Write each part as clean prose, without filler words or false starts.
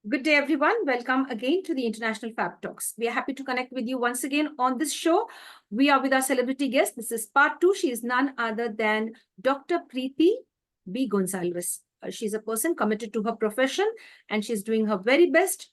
Good day, everyone. Welcome again to the International Fabtalks. We are happy to connect with you once again on this show. We are with our celebrity guest. This is part 2. She is none other than Dr. Pritika B Gonsalves. She's a person committed to her profession and she's doing her very best,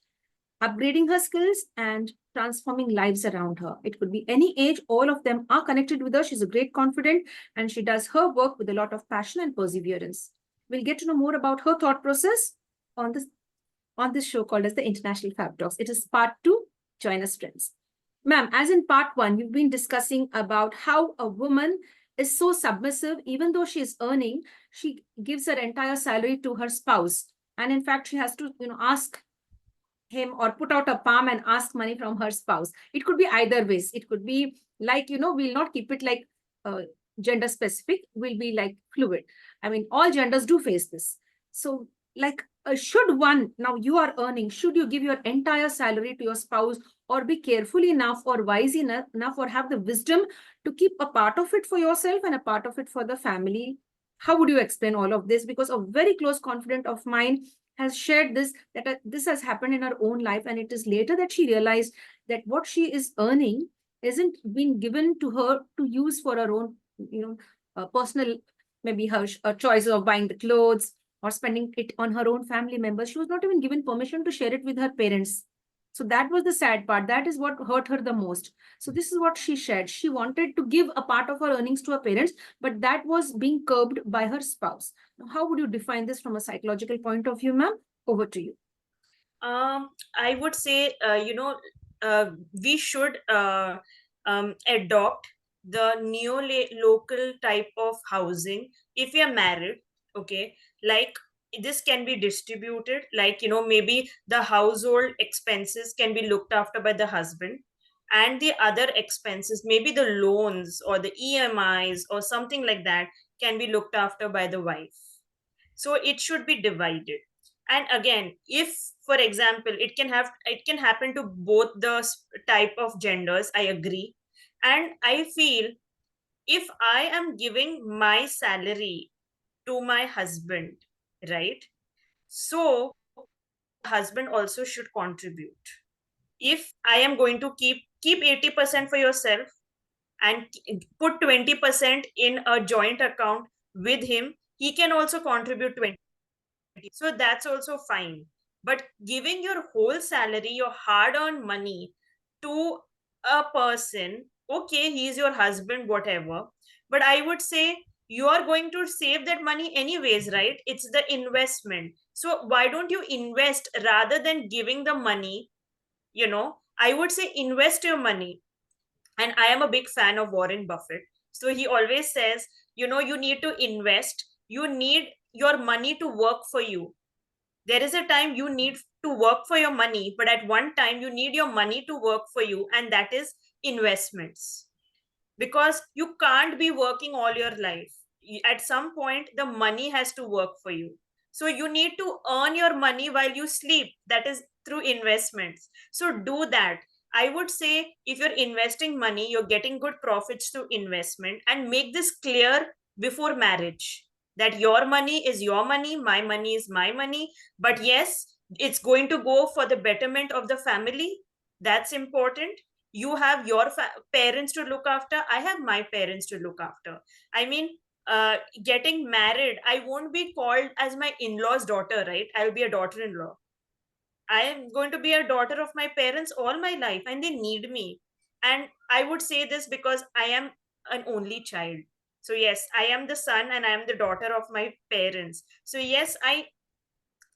upgrading her skills and transforming lives around her. It could be any age. All of them are connected with her. She's a great confident and she does her work with a lot of passion and perseverance. We'll get to know more about her thought process on this show called as the International Fab Talks. It is part 2. Join us, friends. Ma'am, as in part 1, you've been discussing about how a woman is so submissive. Even though she is earning, she gives her entire salary to her spouse. And in fact, she has to, ask him or put out a palm and ask money from her spouse. It could be either ways. It could be like, we'll not keep it like gender specific. We'll be like fluid. I mean, all genders do face this. So like, should one, now you are earning, should you give your entire salary to your spouse or be careful enough or wise enough or have the wisdom to keep a part of it for yourself and a part of it for the family? How would you explain all of this? Because a very close confidant of mine has shared this, that this has happened in her own life. And it is later that she realized that what she is earning isn't being given to her to use for her own, personal, maybe her choice of buying the clothes or spending it on her own family members. She was not even given permission to share it with her parents. So that was the sad part. That is what hurt her the most. So this is what she shared. She wanted to give a part of her earnings to her parents, but that was being curbed by her spouse. Now, how would you define this from a psychological point of view, ma'am? Over to you. I would say, we should adopt the neo-local type of housing if we are married. Okay, like this can be distributed, like maybe the household expenses can be looked after by the husband, and the other expenses, maybe the loans or the EMIs or something like that, can be looked after by the wife. So it should be divided. And again, if for example it can happen to both the type of genders, I agree. And I feel, if I am giving my salary to my husband, right, so husband also should contribute. If I am going to keep 80% for yourself and put 20% in a joint account with him, he can also contribute 20. So that's also fine. But giving your whole salary, your hard earned money, to a person, okay, he's your husband, whatever. But I would say you are going to save that money anyways, right? It's the investment. So why don't you invest rather than giving the money? I would say invest your money. And I am a big fan of Warren Buffett. So he always says, you need to invest, you need your money to work for you. There is a time you need to work for your money, but at one time you need your money to work for you, and that is investments. Because you can't be working all your life. At some point the money has to work for you. So you need to earn your money while you sleep, that is through investments. So do that. I would say, if you're investing money, you're getting good profits through investment, and make this clear before marriage, that your money is your money, my money is my money. But yes, it's going to go for the betterment of the family. That's important. You have your parents to look after, I have my parents to look after. I mean, getting married, I won't be called as my in-laws daughter, right? I'll be a daughter-in-law. I am going to be a daughter of my parents all my life, and they need me. And I would say this because I am an only child. So yes, I am the son and I am the daughter of my parents. So yes, I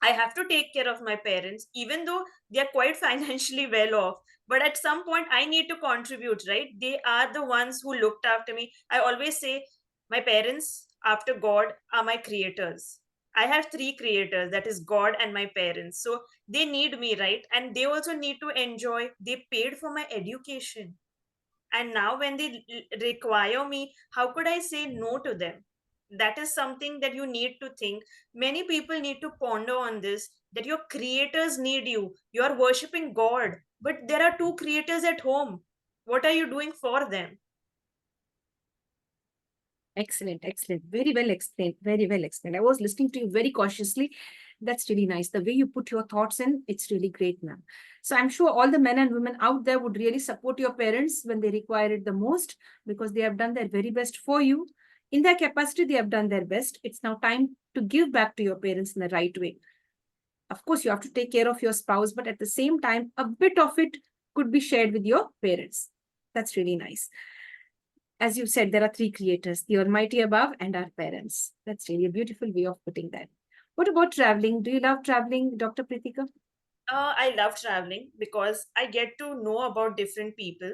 have to take care of my parents, even though they are quite financially well off. But at some point, I need to contribute, right? They are the ones who looked after me. I always say my parents, after God, are my creators. I have three creators, that is God and my parents. So they need me, right? And they also need to enjoy. They paid for my education. And now when they require me, how could I say no to them? That is something that you need to think. Many people need to ponder on this, that your creators need you. You are worshiping God, but there are two creators at home. What are you doing for them? Excellent, excellent. Very well explained. Very well explained. I was listening to you very cautiously. That's really nice. The way you put your thoughts in, it's really great, ma'am. So I'm sure all the men and women out there would really support your parents when they require it the most, because they have done their very best for you. In their capacity, they have done their best. It's now time to give back to your parents in the right way. Of course, you have to take care of your spouse, but at the same time, a bit of it could be shared with your parents. That's really nice. As you said, there are three creators, the Almighty above and our parents. That's really a beautiful way of putting that. What about traveling? Do you love traveling, Dr. Pritika? I love traveling because I get to know about different people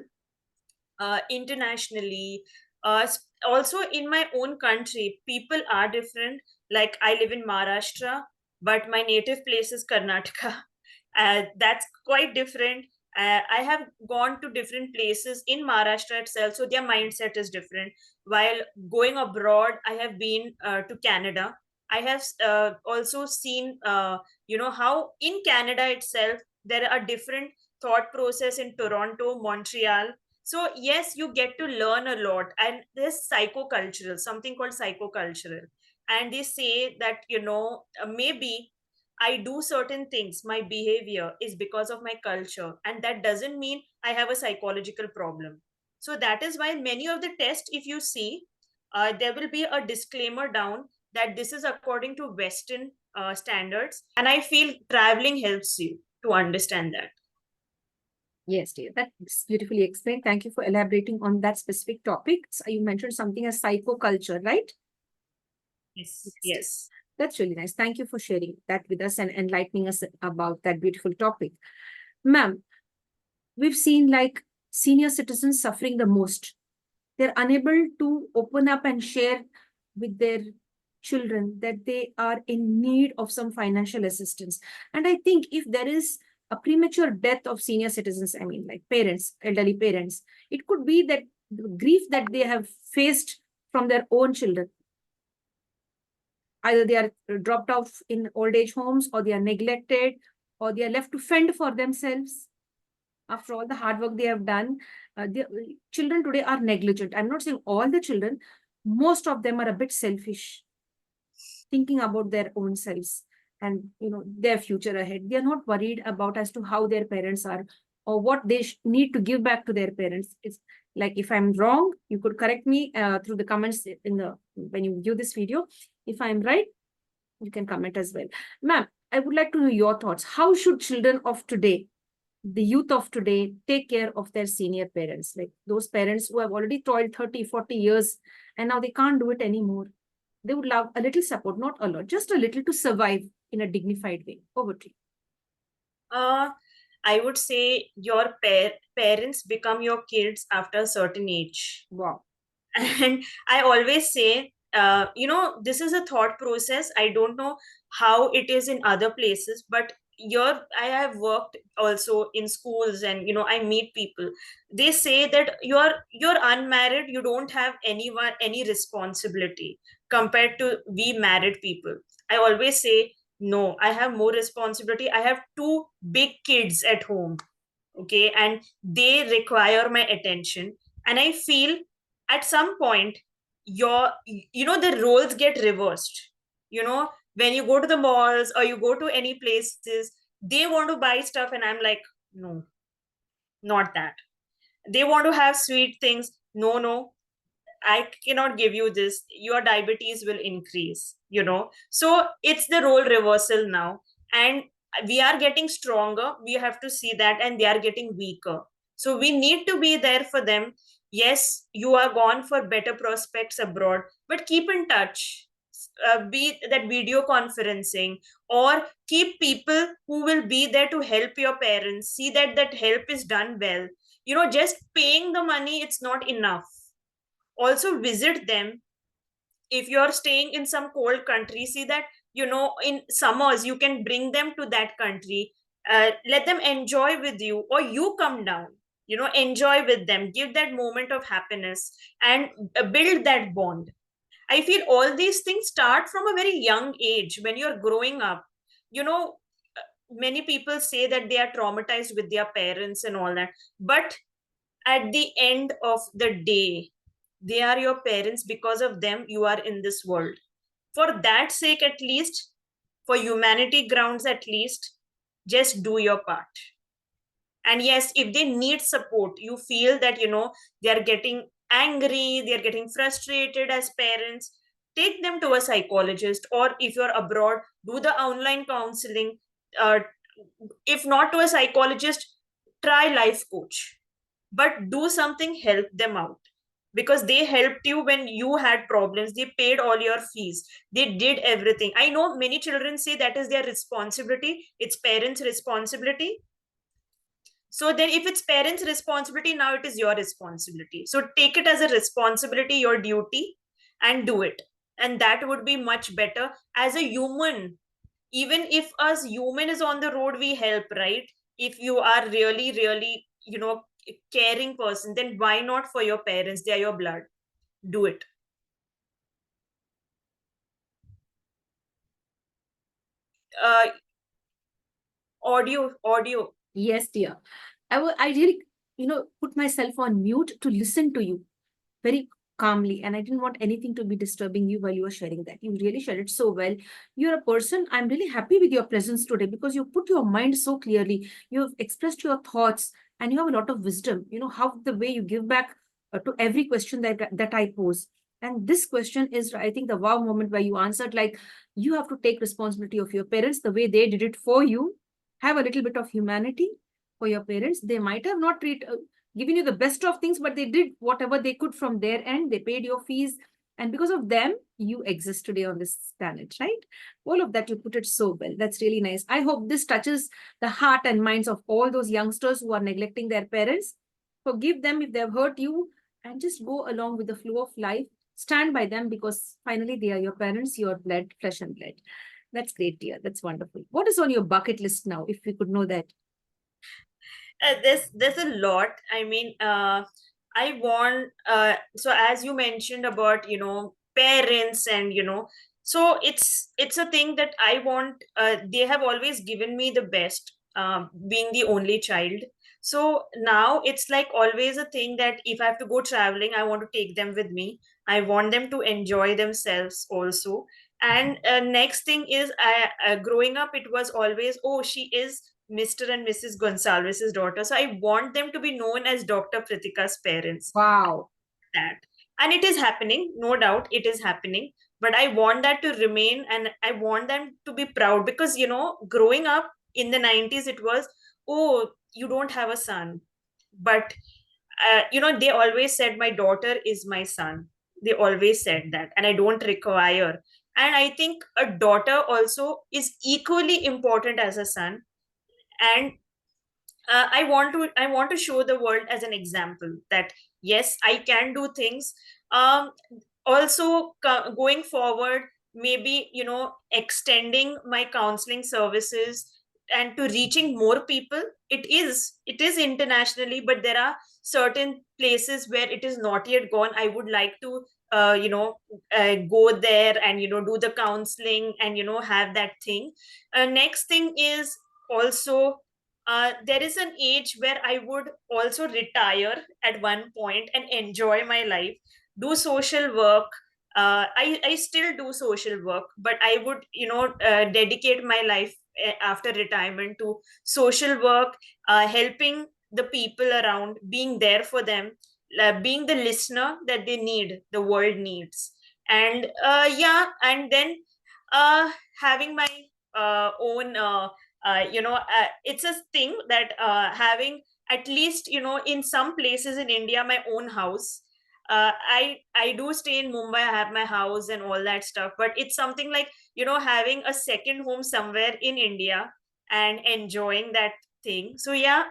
internationally. Also, in my own country, people are different. Like, I live in Maharashtra, but my native place is Karnataka. That's quite different. I have gone to different places in Maharashtra itself, so their mindset is different. While going abroad, I have been to Canada. I have also seen, how in Canada itself there are different thought process in Toronto, Montreal. So yes, you get to learn a lot, and there's psychocultural, something called psychocultural, and they say that maybe I do certain things, my behavior is because of my culture, and that doesn't mean I have a psychological problem. So that is why many of the tests, if you see, there will be a disclaimer down that this is according to Western standards, and I feel traveling helps you to understand that. Yes, dear. That's beautifully explained. Thank you for elaborating on that specific topic. So you mentioned something as psychoculture, right? Yes, Dear. yes. That's really nice. Thank you for sharing that with us and enlightening us about that beautiful topic. Ma'am, we've seen like senior citizens suffering the most. They're unable to open up and share with their children that they are in need of some financial assistance. And I think if there is a premature death of senior citizens, I mean, like parents, elderly parents, it could be that the grief that they have faced from their own children. Either they are dropped off in old age homes, or they are neglected, or they are left to fend for themselves after all the hard work they have done. The children today are negligent. I'm not saying all the children, most of them are a bit selfish, thinking about their own selves and their future ahead. They are not worried about as to how their parents are or what they need to give back to their parents. It's like, if I'm wrong, you could correct me through the comments when you view this video. If I'm right, you can comment as well. Ma'am, I would like to know your thoughts. How should children of today, the youth of today, take care of their senior parents, like those parents who have already toiled 30, 40 years and now they can't do it anymore? They would love a little support, not a lot, just a little to survive in a dignified way. Over to you. Uh, I would say your parents become your kids after a certain age. Wow. And I always say, this is a thought process. I don't know how it is in other places, but I have worked also in schools, and I meet people. They say that you're unmarried, you don't have any responsibility compared to we married people. I always say, no, I have more responsibility. I have two big kids at home, okay, and they require my attention. And I feel at some point the roles get reversed. When you go to the malls or you go to any places, they want to buy stuff, and I'm like, no, not that. They want to have sweet things. No, no, I cannot give you this. Your diabetes will increase, So it's the role reversal now. And we are getting stronger. We have to see that. And they are getting weaker. So we need to be there for them. Yes, you are gone for better prospects abroad, but keep in touch. Be that video conferencing, or keep people who will be there to help your parents. See that that help is done well. Just paying the money, it's not enough. Also visit them. If you're staying in some cold country, see that in summers you can bring them to that country. Let them enjoy with you, or you come down, enjoy with them, give that moment of happiness, and build that bond. I feel all these things start from a very young age when you're growing up. Many people say that they are traumatized with their parents and all that, but at the end of the day, they are your parents. Because of them you are in this world. For that sake, at least, for humanity grounds at least, just do your part. And yes, if they need support, you feel that they are getting angry, they are getting frustrated as parents, take them to a psychologist, or if you're abroad, do the online counseling. uh, if not to a psychologist, try life coach, but do something, help them out, because they helped you when you had problems, they paid all your fees, they did everything. I know many children say that is their responsibility, it's parents responsibility. So then if it's parents responsibility, now it is your responsibility, so take it as a responsibility, your duty, and do it. And that would be much better. As a human, even if us human is on the road, we help, right? If you are really really caring person, then why not for your parents? They are your blood. Do it. uh audio. Yes, dear. I really, put myself on mute to listen to you very calmly, and I didn't want anything to be disturbing you while you were sharing that. You really shared it so well. You're a person, I'm really happy with your presence today because you put your mind so clearly. You've expressed your thoughts and you have a lot of wisdom. You know, how the way you give back to every question that I pose. And this question is, I think, the wow moment where you answered like, you have to take responsibility of your parents the way they did it for you. Have a little bit of humanity for your parents. They might have not given you the best of things, but they did whatever they could from their end. They paid your fees. And because of them, you exist today on this planet, right? All of that, you put it so well. That's really nice. I hope this touches the heart and minds of all those youngsters who are neglecting their parents. Forgive them if they've hurt you and just go along with the flow of life. Stand by them because finally they are your parents, your blood, flesh and blood. That's great, dear. That's wonderful. What is on your bucket list now, if we could know that? There's a lot. I mean, I want, so as you mentioned about parents, and so it's a thing that I want. They have always given me the best, being the only child. So now it's like always a thing that if I have to go traveling, I want to take them with me. I want them to enjoy themselves also. And next thing is, growing up, it was always, oh, she is Mr. and Mrs. Gonsalves' daughter. So I want them to be known as Dr. Pritika's parents. Wow. That. And it is happening, no doubt, it is happening. But I want that to remain, and I want them to be proud, because, growing up in the 90s, it was, oh, you don't have a son. But, they always said, my daughter is my son. They always said that. And I don't require. And I think a daughter also is equally important as a son. And I want to show the world as an example that yes, I can do things. um Also, going forward, maybe extending my counseling services and to reaching more people. It is internationally, but there are certain places where it is not yet gone. I would like to go there and do the counseling and have that thing. Next thing is also, there is an age where I would also retire at one point and enjoy my life, do social work. I still do social work, but I would, dedicate my life after retirement to social work, helping the people around, being there for them, being the listener that they need, the world needs. And yeah, and then having my own it's a thing that having at least in some places in India my own house. I do stay in Mumbai, I have my house and all that stuff, but it's something like having a second home somewhere in India and enjoying that thing. So yeah,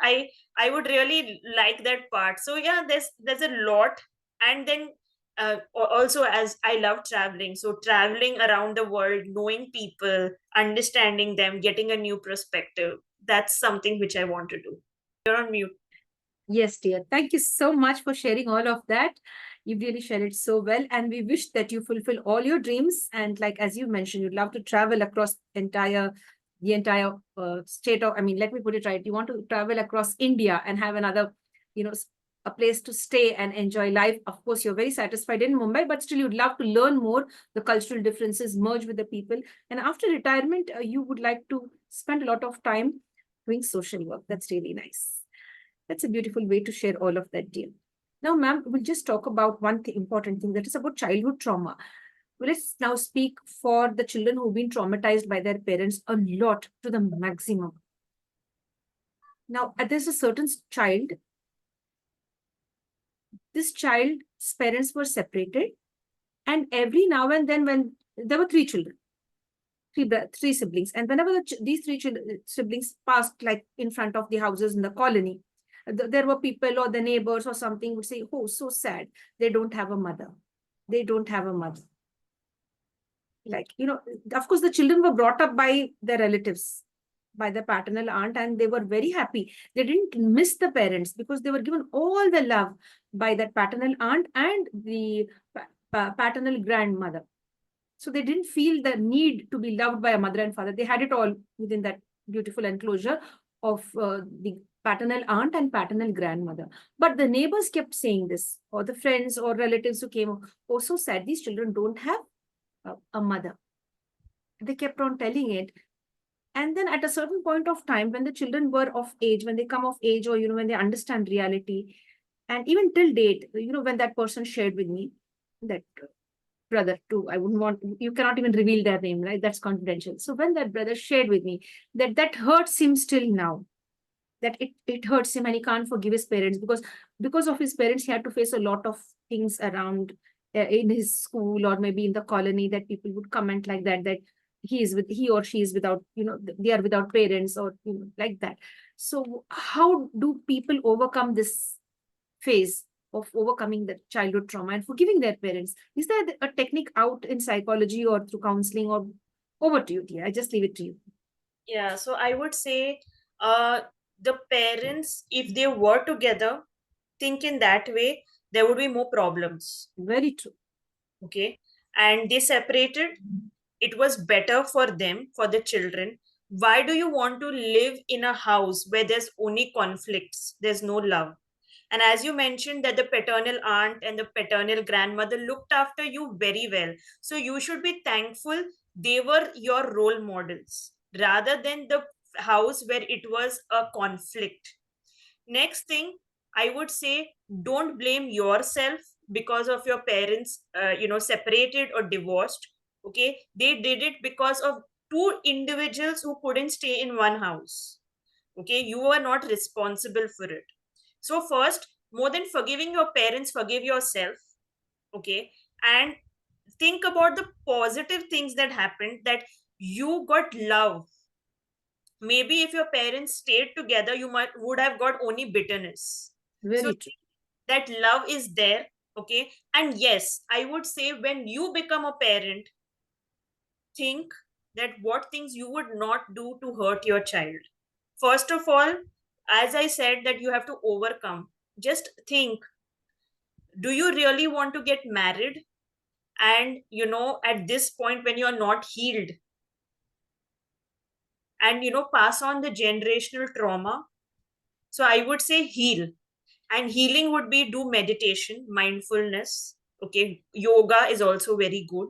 I would really like that part. So yeah, there's a lot. And then also, as I love traveling, so traveling around the world, knowing people, understanding them, getting a new perspective, that's something which I want to do. You're on mute. Yes, dear. Thank you so much for sharing all of that. You really shared it so well. And we wish that you fulfill all your dreams. And like, as you mentioned, you'd love to travel across the entire state of, I mean, let me put it right. You want to travel across India and have another, you know, a place to stay and enjoy life. Of course, you're very satisfied in Mumbai, but still you'd love to learn more, the cultural differences, merge with the people. And after retirement, you would like to spend a lot of time doing social work. That's really nice. That's a beautiful way to share all of that, dear. Now, ma'am, we'll just talk about one important thing, that is about childhood trauma. Let's now speak for the children who've been traumatized by their parents a lot, to the maximum. Now, there's a certain child. This child's parents were separated, and every now and then, when there were three children, three siblings, and whenever these three siblings passed, like in front of the houses in the colony, there were people or the neighbors or something would say, "Oh, so sad. They don't have a mother. They don't have a mother." Like, of course, the children were brought up by their relatives, by the paternal aunt, and they were very happy. They didn't miss the parents because they were given all the love by that paternal aunt and the paternal grandmother. So they didn't feel the need to be loved by a mother and father. They had it all within that beautiful enclosure of the paternal aunt and paternal grandmother. But the neighbors kept saying this, or the friends or relatives who came, "Oh, so sad, these children don't have a mother." They kept on telling it. And then at a certain point of time, when the children were of age, when they come of age, or, when they understand reality, and even till date, when that person shared with me, that brother too, I wouldn't want, you cannot even reveal their name, right? That's confidential. So when that brother shared with me that hurts him still now, that it hurts him, and he can't forgive his parents because of his parents, he had to face a lot of things around in his school, or maybe in the colony, that people would comment like that he or she is without, they are without parents, or like that. So how do people overcome this phase of overcoming the childhood trauma and forgiving their parents? Is there a technique out in psychology or through counseling? Or over to you, dear. I just leave it to you. Yeah, so I would say the parents, if they were together, think in that way, there would be more problems. Very true. Okay. And they separated. It was better for them, for the children. Why do you want to live in a house where there's only conflicts? There's no love. And as you mentioned, that the paternal aunt and the paternal grandmother looked after you very well. So you should be thankful they were your role models rather than the house where it was a conflict. Next thing, I would say, don't blame yourself because of your parents, separated or divorced. Okay, they did it because of two individuals who couldn't stay in one house. Okay, you are not responsible for it. So first, more than forgiving your parents, forgive yourself. Okay, and think about the positive things that happened, that you got love. Maybe if your parents stayed together, you would have got only bitterness. So Very true. that love is there. Okay, and yes, I would say, when you become a parent, think that what things you would not do to hurt your child. First of all, as I said, that you have to overcome. Just think, do you really want to get married? And at this point, when you're not healed, and pass on the generational trauma. So I would say heal. And healing would be do meditation, mindfulness. Okay, yoga is also very good.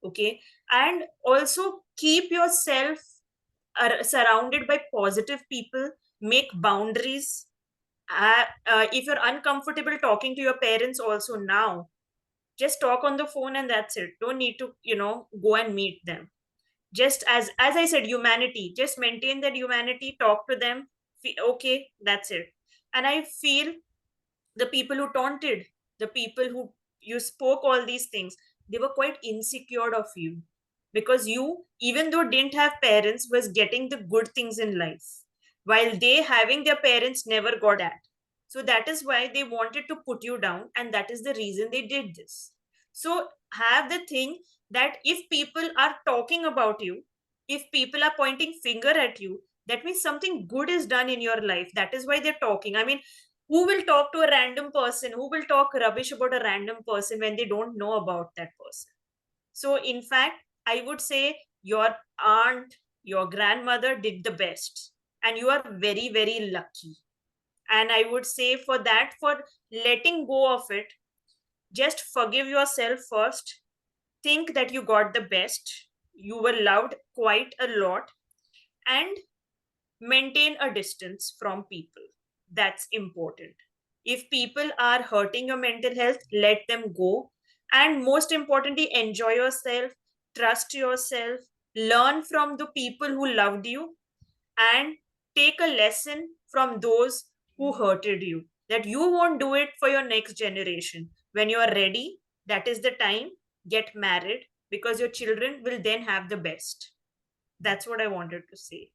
Okay, and also keep yourself surrounded by positive people. Make boundaries. If you're uncomfortable talking to your parents also now, just talk on the phone and that's it. Don't need to go and meet them. Just as I said, humanity, just maintain that humanity, talk to them. Okay, that's it. And I feel the people who taunted, the people who you spoke all these things, they were quite insecure of you, because you, even though didn't have parents, was getting the good things in life, while they, having their parents, never got at. So that is why they wanted to put you down, and that is the reason they did this. So have the thing that if people are talking about you, if people are pointing finger at you, that means something good is done in your life. That is why they're talking. I mean, who will talk to a random person, who will talk rubbish about a random person when they don't know about that person? So in fact, I would say your aunt, your grandmother did the best, and you are very, very lucky. And I would say for that, for letting go of it, just forgive yourself first. Think that you got the best. You were loved quite a lot. And maintain a distance from people. That's important. If people are hurting your mental health, let them go. And most importantly, enjoy yourself, trust yourself, learn from the people who loved you, and take a lesson from those who hurted you. That you won't do it for your next generation. When you are ready, that is the time, get married, because your children will then have the best. That's what I wanted to say.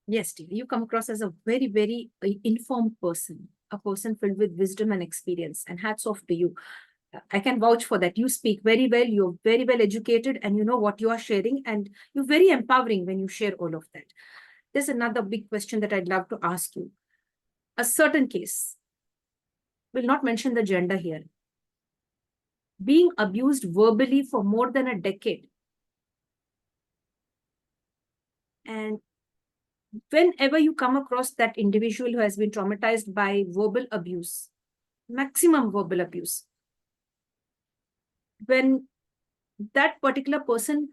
Yes, Steve, you come across as a very, very informed person, a person filled with wisdom and experience, and hats off to you. I can vouch for that. You speak very well, you're very well educated, and you know what you are sharing, and you're very empowering when you share all of that. There's another big question that I'd love to ask you. A certain case, will not mention the gender here, being abused verbally for more than a decade. And whenever you come across that individual who has been traumatized by verbal abuse, maximum verbal abuse, when that particular person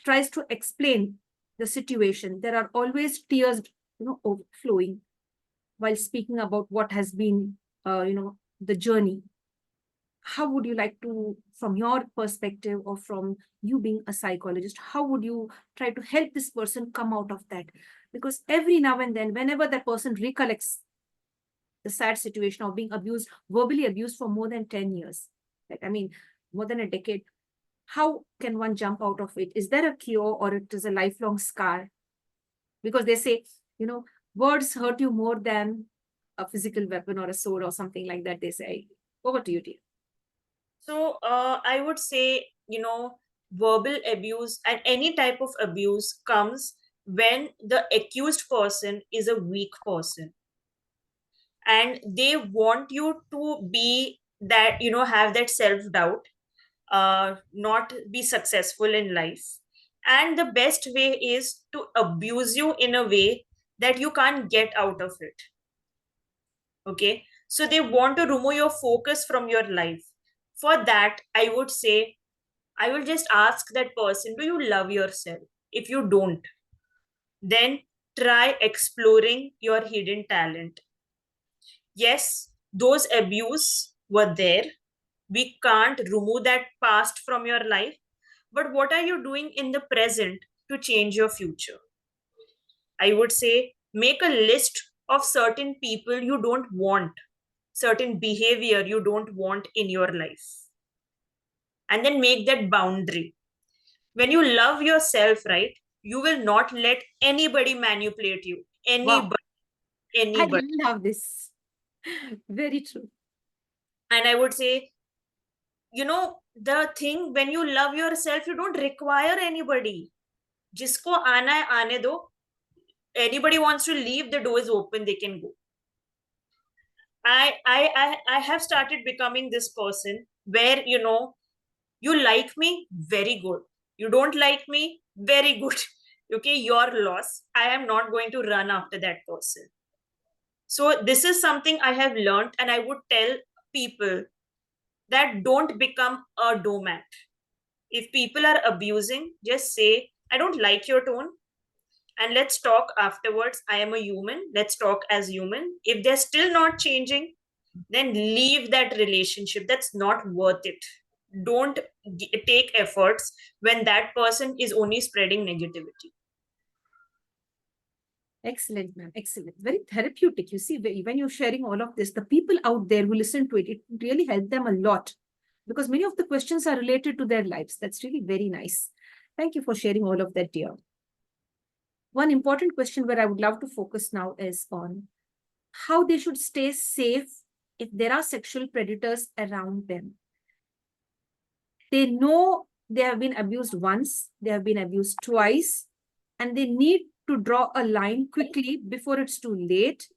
tries to explain the situation, there are always tears, overflowing while speaking about what has been, the journey. How would you like to, from your perspective or from you being a psychologist, how would you try to help this person come out of that? Because every now and then, whenever that person recollects the sad situation of being abused, verbally abused for more than 10 years, like, I mean, more than a decade, how can one jump out of it? Is there a cure, or it is a lifelong scar? Because they say, words hurt you more than a physical weapon or a sword or something like that, they say. Over to you, dear. So I would say, verbal abuse and any type of abuse comes when the accused person is a weak person, and they want you to be that, have that self doubt, not be successful in life. And the best way is to abuse you in a way that you can't get out of it. Okay, so they want to remove your focus from your life. For that, I would say, I will just ask that person, do you love yourself? If you don't, then try exploring your hidden talent. Yes, those abuse were there. We can't remove that past from your life. But what are you doing in the present to change your future? I would say, make a list of certain people you don't want, certain behavior you don't want in your life, and then make that boundary. When you love yourself, right, you will not let anybody manipulate you. Wow, I Anybody. love this. Very true. And I would say, the thing, when you love yourself, you don't require anybody. Jisko aana hai aane do. Anybody wants to leave, the door is open, they can go. I have started becoming this person where, you like me, very good. You don't like me, very good. Okay, your loss. I am not going to run after that person. So this is something I have learned, and I would tell people that don't become a doormat. If people are abusing, just say, I don't like your tone, and let's talk afterwards. I am a human, let's talk as human. If they're still not changing, then leave that relationship. That's not worth it. Don't take efforts when that person is only spreading negativity. Excellent, ma'am. Excellent. Very therapeutic. You see, when you're sharing all of this, the people out there who listen to it, it really helped them a lot, because many of the questions are related to their lives. That's really very nice. Thank you for sharing all of that, dear. One important question where I would love to focus now is on how they should stay safe if there are sexual predators around them. They know they have been abused once, they have been abused twice, and they need to draw a line quickly before it's too late.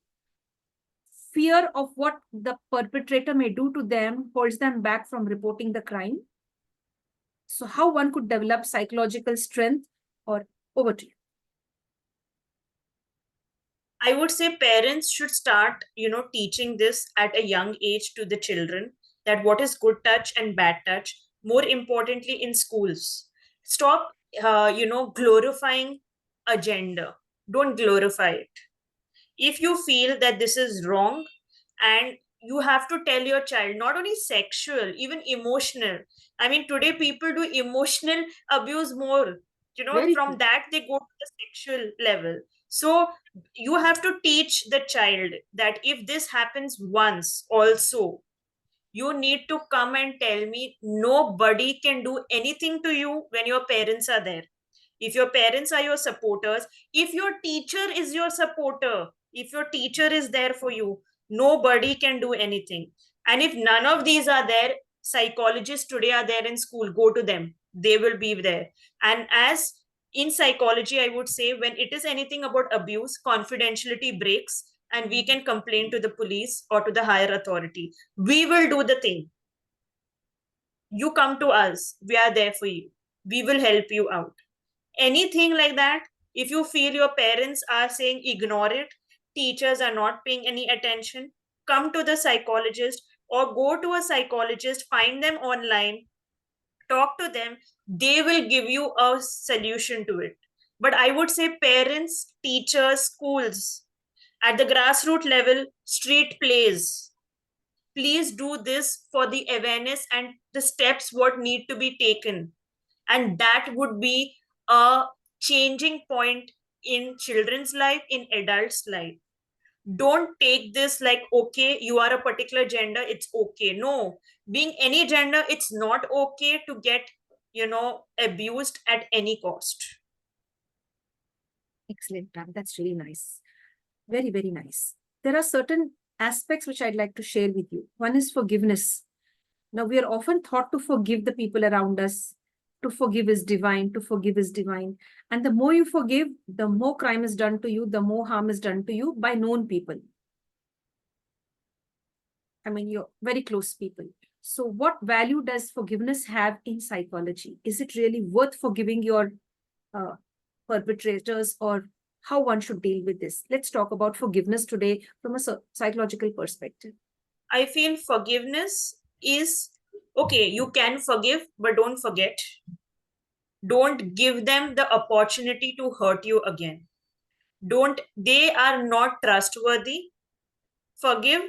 Fear of what the perpetrator may do to them holds them back from reporting the crime. So how one could develop psychological strength, or over to you. I would say parents should start, teaching this at a young age to the children, that what is good touch and bad touch. More importantly, in schools, stop, glorifying a gender. Don't glorify it. If you feel that this is wrong, and you have to tell your child, not only sexual, even emotional. I mean, today people do emotional abuse more. Very From true. that they go to the sexual level. So you have to teach the child that if this happens once also, you need to come and tell me. Nobody can do anything to you when your parents are there. If your parents are your supporters, if your teacher is your supporter, if your teacher is there for you, nobody can do anything. And if none of these are there, psychologists today are there in school, go to them, they will be there. And as in psychology, I would say, when it is anything about abuse, confidentiality breaks, and we can complain to the police or to the higher authority. We will do the thing. You come to us, we are there for you, we will help you out. Anything like that, if you feel your parents are saying ignore it, teachers are not paying any attention, come to the psychologist or go to a psychologist, find them online, talk to them. They will give you a solution to it. But I would say parents, teachers, schools, at the grassroots level, street plays, please do this for the awareness and the steps what need to be taken. And that would be a changing point in children's life, in adults life. Don't take this like, okay, you are a particular gender, it's okay. No, being any gender, it's not okay to get, abused at any cost. Excellent, ma'am. That's really nice. Very, very nice. There are certain aspects which I'd like to share with you. One is forgiveness. Now, we are often taught to forgive the people around us. To forgive is divine, to forgive is divine. And the more you forgive, the more crime is done to you, the more harm is done to you by known people. I mean, you're very close people. So what value does forgiveness have in psychology? Is it really worth forgiving your uh, perpetrators, or how one should deal with this? Let's talk about forgiveness today from a psychological perspective. I feel forgiveness is okay, you can forgive, but don't forget. Don't give them the opportunity to hurt you again. Don't, they are not trustworthy. Forgive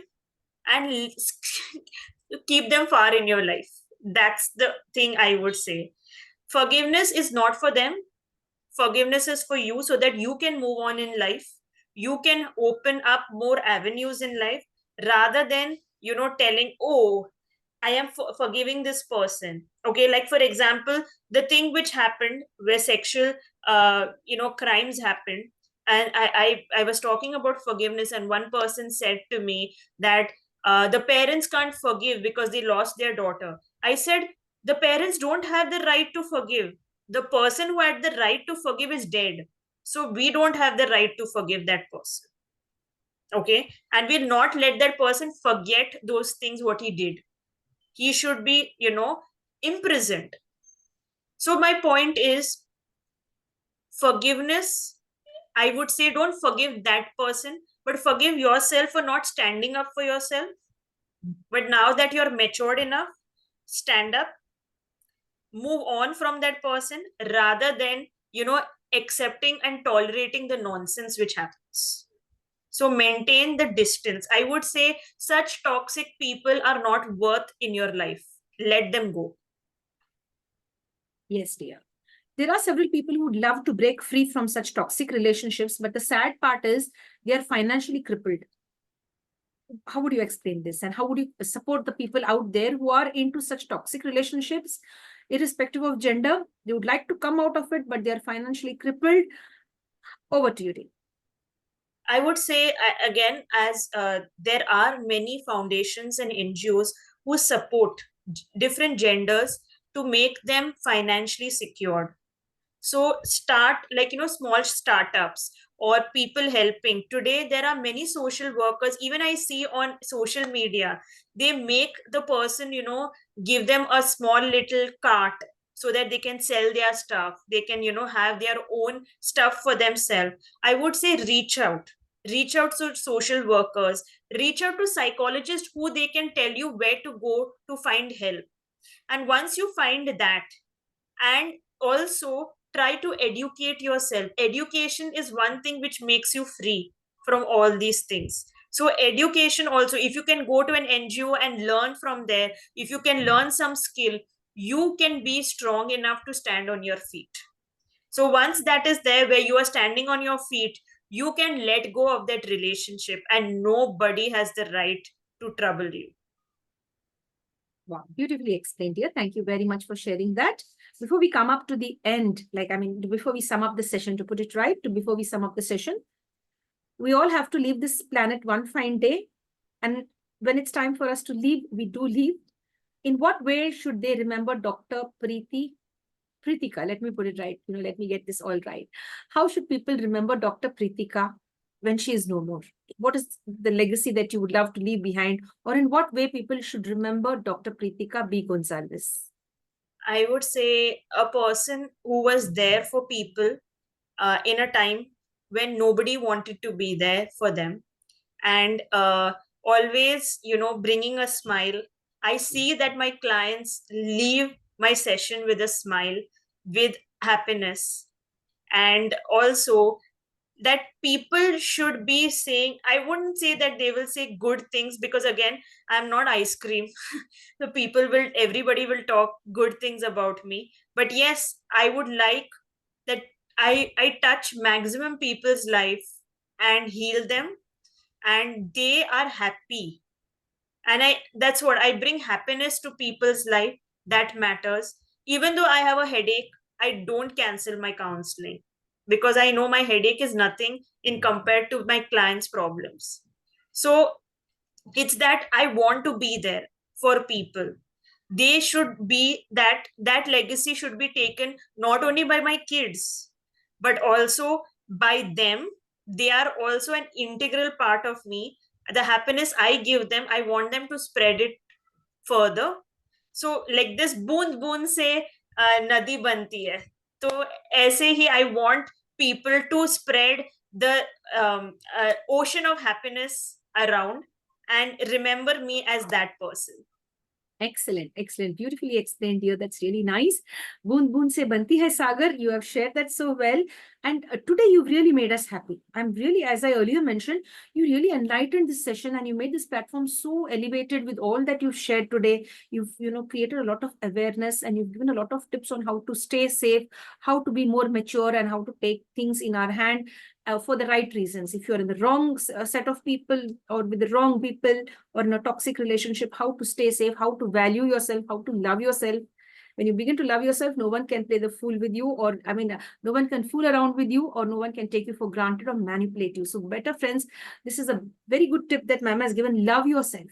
and keep them far in your life. That's the thing I would say. Forgiveness is not for them, forgiveness is for you, so that you can move on in life. You can open up more avenues in life, rather than, telling, oh, I am forgiving this person. Okay, like for example, the thing which happened where sexual, crimes happened, and I was talking about forgiveness, and one person said to me that the parents can't forgive because they lost their daughter. I said, the parents don't have the right to forgive. The person who had the right to forgive is dead. So we don't have the right to forgive that person. Okay, and we'll not let that person forget those things what he did. He should be, imprisoned. So my point is, forgiveness, I would say, don't forgive that person, but forgive yourself for not standing up for yourself. But now that you're matured enough, stand up, move on from that person, rather than, accepting and tolerating the nonsense which happens. So maintain the distance. I would say such toxic people are not worth in your life. Let them go. Yes, dear. There are several people who would love to break free from such toxic relationships, but the sad part is they are financially crippled. How would you explain this? And how would you support the people out there who are into such toxic relationships, irrespective of gender? They would like to come out of it, but they are financially crippled. Over to you, Dean. I would say, again, as there are many foundations and NGOs who support different genders to make them financially secured. So start, like, small startups or people helping. Today there are many social workers, even I see on social media, they make the person, give them a small little cart so that they can sell their stuff, they can, have their own stuff for themselves. I would say reach out. reach out to social workers, reach out to psychologists who they can tell you where to go to find help. And once you find that, and also try to educate yourself. Education is one thing which makes you free from all these things. So education also, if you can go to an NGO and learn from there, if you can learn some skill, you can be strong enough to stand on your feet. So once that is there, where you are standing on your feet, you can let go of that relationship and nobody has the right to trouble you. Wow, beautifully explained, dear. Thank you very much for sharing that. Before we come up to the end, before we sum up the session, to put it right, before we sum up the session, we all have to leave this planet one fine day. And when it's time for us to leave, we do leave. In what way should they remember Dr. Pritika? Let me put it right. Let me get this all right. How should people remember Dr. Pritika when she is no more? What is the legacy that you would love to leave behind? Or in what way people should remember Dr. Pritika B Gonsalves? I would say a person who was there for people in a time when nobody wanted to be there for them, and always, bringing a smile. I see that my clients leave my session with a smile, with happiness, and also that people should be saying, I wouldn't say that they will say good things, because again, I'm not ice cream. The everybody will talk good things about me, but yes, I would like that I touch maximum people's life and heal them, and they are happy. And that's what I bring, happiness to people's life. That matters. Even though I have a headache, I don't cancel my counseling, because I know my headache is nothing in compared to my clients' problems. So it's that I want to be there for people. They should be that legacy should be taken not only by my kids, but also by them. They are also an integral part of me. The happiness I give them, I want them to spread it further. So like this, boond boond se nadi banti hai. So aise hi I want people to spread the ocean of happiness around and remember me as that person. Excellent, excellent. Beautifully explained, dear. That's really nice. Boon boon se banti hai sagar. You have shared that so well. And today you've really made us happy. I'm really, as I earlier mentioned, you really enlightened this session and you made this platform so elevated with all that you've shared today. You've, created a lot of awareness and you've given a lot of tips on how to stay safe, how to be more mature and how to take things in our hand for the right reasons. If you're in the wrong set of people or with the wrong people, or in a toxic relationship, how to stay safe, how to value yourself, how to love yourself. When you begin to love yourself, no one can play the fool with you, or no one can fool around with you, or no one can take you for granted or manipulate you. So better friends, this is a very good tip that ma'am has given. Love yourself.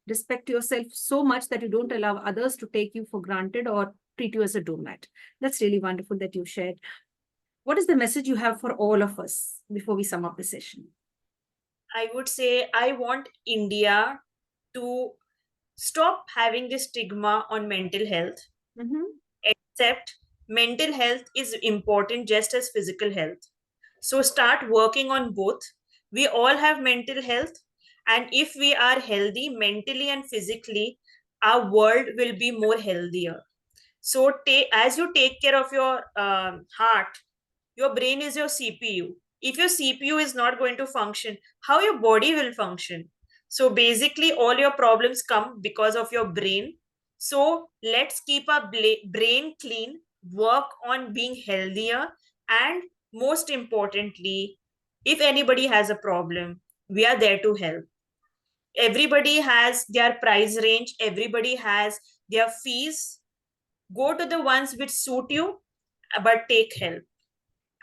Respect yourself so much that you don't allow others to take you for granted or treat you as a doormat. That's really wonderful that you shared. What is the message you have for all of us before we sum up the session? I would say I want India to stop having this stigma on mental health. Except mental health is important just as physical health. So start working on both. We all have mental health, and if we are healthy mentally and physically, our world will be more healthier. So as you take care of your heart, your brain is your CPU. If your CPU is not going to function, how your body will function? So basically, all your problems come because of your brain. So let's keep our brain clean, work on being healthier, and most importantly, if anybody has a problem, we are there to help. Everybody has their price range, everybody has their fees. Go to the ones which suit you, but take help,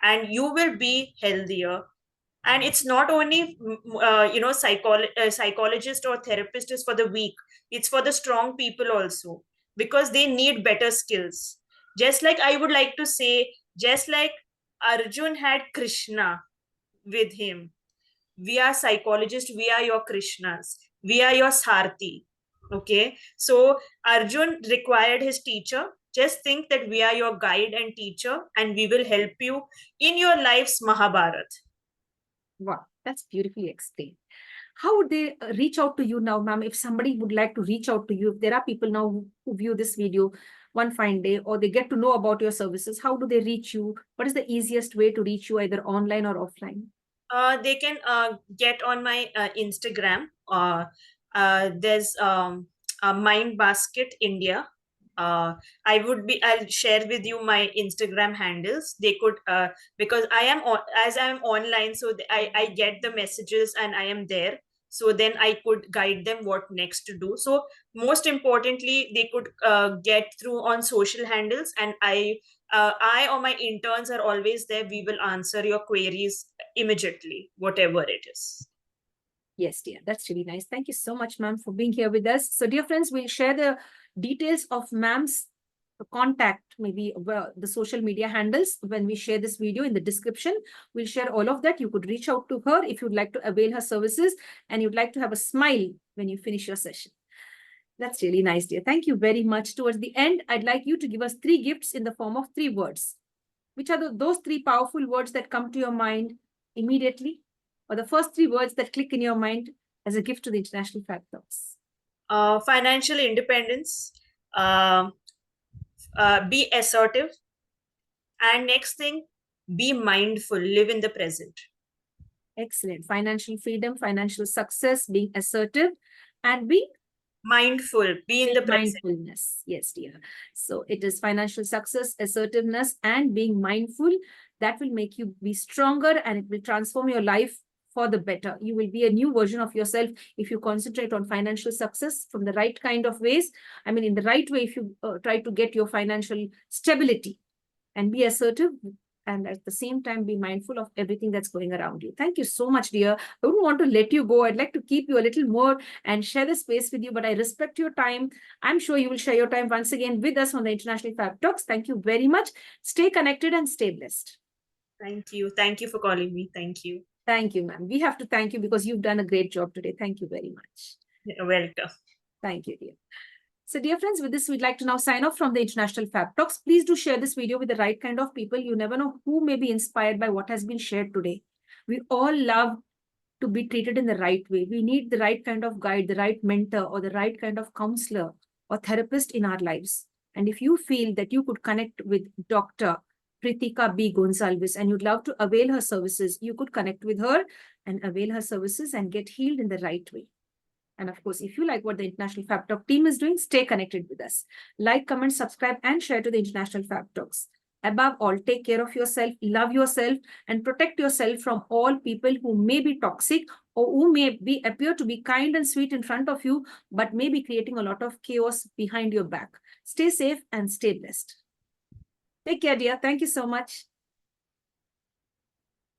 and you will be healthier. And it's not only psychologist or therapist is for the weak, it's for the strong people also, because they need better skills. Just like I would like to say, just like Arjun had Krishna with him, we are psychologists, we are your Krishnas, we are your Sarthi. Okay, so Arjun required his teacher. Just think that we are your guide and teacher, and we will help you in your life's Mahabharat. Wow, that's beautifully explained. How would they reach out to you now, ma'am? If somebody would like to reach out to you, if there are people now who view this video one fine day, or they get to know about your services, how do they reach you? What is the easiest way to reach you, either online or offline? They can get on my Instagram. There's Mind Basket India. I'll share with you my Instagram handles. They could because as I am online, so I get the messages and I am there. So then I could guide them what next to do. So most importantly, they could get through on social handles, and I or my interns are always there. We will answer your queries immediately, whatever it is. Yes, dear. That's really nice. Thank you so much, ma'am, for being here with us. So, dear friends, we'll share the details of ma'am's contact, maybe the social media handles when we share this video in the description. We'll share all of that. You could reach out to her if you'd like to avail her services and you'd like to have a smile when you finish your session. That's really nice, dear. Thank you very much. Towards the end, I'd like you to give us 3 gifts in the form of 3 words. Which are those 3 powerful words that come to your mind immediately, or the first 3 words that click in your mind as a gift to the International Fabtalks? Financial independence, be assertive, and next thing, be mindful, live in the present. Excellent. Financial freedom, financial success, being assertive, and being Mindful, be in the present. mindfulness. Yes, dear. So it is financial success, assertiveness, and being mindful that will make you be stronger, and it will transform your life for the better. You will be a new version of yourself if you concentrate on financial success from the right kind of ways. I mean, in the right way, if you try to get your financial stability and be assertive, and at the same time be mindful of everything that's going around you. Thank you so much, dear. I wouldn't want to let you go. I'd like to keep you a little more and share the space with you, but I respect your time. I'm sure you will share your time once again with us on the International Fab Talks. Thank you very much. Stay connected and stay blessed. Thank you. Thank you for calling me. Thank you. Thank you, ma'am. We have to thank you because you've done a great job today. Thank you very much. You're welcome. Thank you, dear. So, dear friends, with this, we'd like to now sign off from the International Fab Talks. Please do share this video with the right kind of people. You never know who may be inspired by what has been shared today. We all love to be treated in the right way. We need the right kind of guide, the right mentor, or the right kind of counselor or therapist in our lives. And if you feel that you could connect with Dr. Pritika B Gonsalves and you'd love to avail her services, you could connect with her and avail her services and get healed in the right way. And of course, if you like what the International Fab Talk team is doing, stay connected with us. Like, comment, subscribe, and share to the International Fab Talks. Above all, take care of yourself, love yourself, and protect yourself from all people who may be toxic or who may appear to be kind and sweet in front of you, but may be creating a lot of chaos behind your back. Stay safe and stay blessed. Take care, dear. Thank you so much.